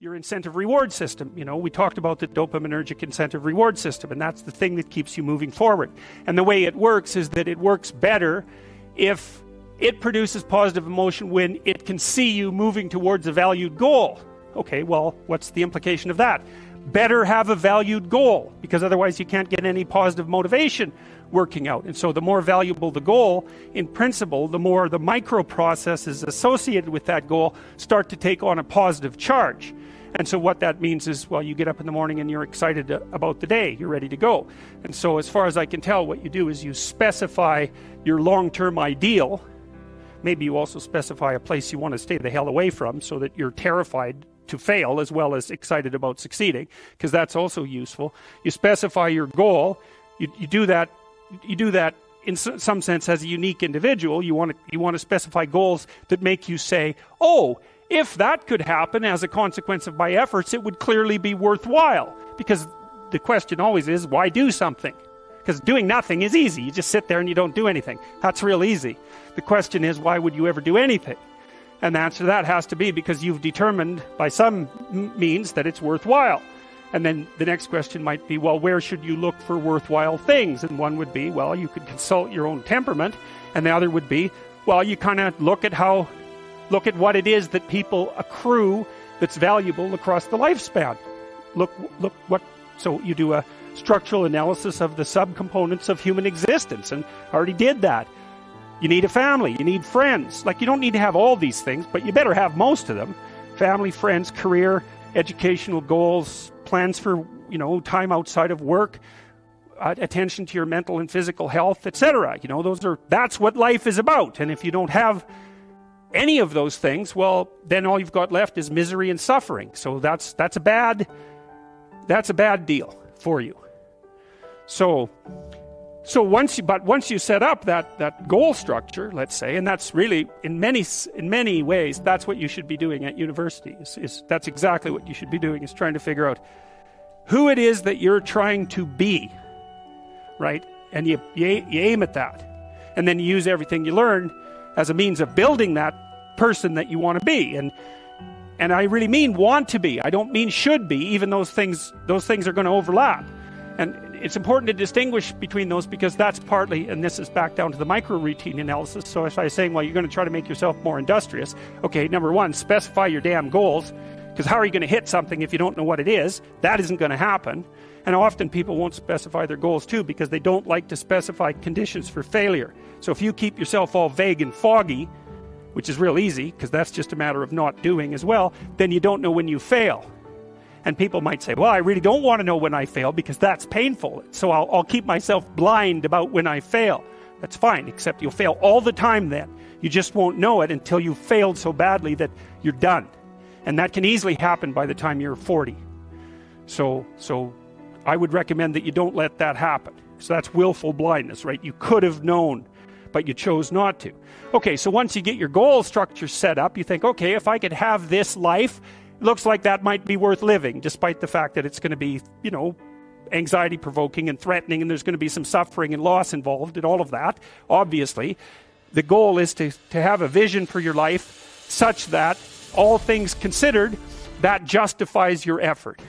your incentive reward system. We talked about the dopaminergic incentive reward system, and that's the thing that keeps you moving forward. And the way it works is that it works better if it produces positive emotion when it can see you moving towards a valued goal. Okay, well, what's the implication of that? Better have a valued goal, because otherwise you can't get any positive motivation working out. And so the more valuable the goal, in principle, the more the microprocesses associated with that goal start to take on a positive charge. And so what that means is, well, you get up in the morning and you're excited about the day. You're ready to go. And so as far as I can tell, what you do is you specify your long-term ideal. Maybe you also specify a place you want to stay the hell away from so that you're terrified to fail as well as excited about succeeding, because that's also useful. You specify your goal. You do that in some sense as a unique individual. You want to specify goals that make you say, oh, if that could happen as a consequence of my efforts, it would clearly be worthwhile. Because the question always is, why do something? Because doing nothing is easy. You just sit there and you don't do anything. That's real easy. The question is, why would you ever do anything? And the answer to that has to be because you've determined by some means that it's worthwhile. And then the next question might be, well, where should you look for worthwhile things? And one would be, well, you could consult your own temperament. And the other would be, well, you kind of look at what it is that people accrue that's valuable across the lifespan. So you do a structural analysis of the subcomponents of human existence, and I already did that. You need a family, you need friends. You don't need to have all these things, but you better have most of them. Family, friends, career, educational goals, plans for, time outside of work, attention to your mental and physical health, etc. That's what life is about. And if you don't have any of those things, well, then all you've got left is misery and suffering. So that's a bad deal for you. So once you set up that goal structure, let's say, and that's really in many ways that's what you should be doing at university. That's exactly what you should be doing, is trying to figure out who it is that you're trying to be, right? And you aim at that, and then you use everything you learn as a means of building that person that you want to be. And I really mean want to be. I don't mean should be, even those things are going to overlap. And it's important to distinguish between those, because that's partly, and this is back down to the micro-routine analysis. So if I was saying, well, you're going to try to make yourself more industrious. Okay, number one, specify your damn goals, because how are you going to hit something if you don't know what it is? That isn't going to happen. And often people won't specify their goals too, because they don't like to specify conditions for failure. So if you keep yourself all vague and foggy, which is real easy, because that's just a matter of not doing as well, then you don't know when you fail. And people might say, well, I really don't want to know when I fail because that's painful. So I'll keep myself blind about when I fail. That's fine, except you'll fail all the time then. You just won't know it until you've failed so badly that you're done. And that can easily happen by the time you're 40. So I would recommend that you don't let that happen. So that's willful blindness, right? You could have known, but you chose not to. Okay, so once you get your goal structure set up, you think, okay, if I could have this life, looks like that might be worth living, despite the fact that it's going to be, anxiety provoking and threatening, and there's going to be some suffering and loss involved in all of that. Obviously, the goal is to have a vision for your life such that, all things considered, that justifies your effort.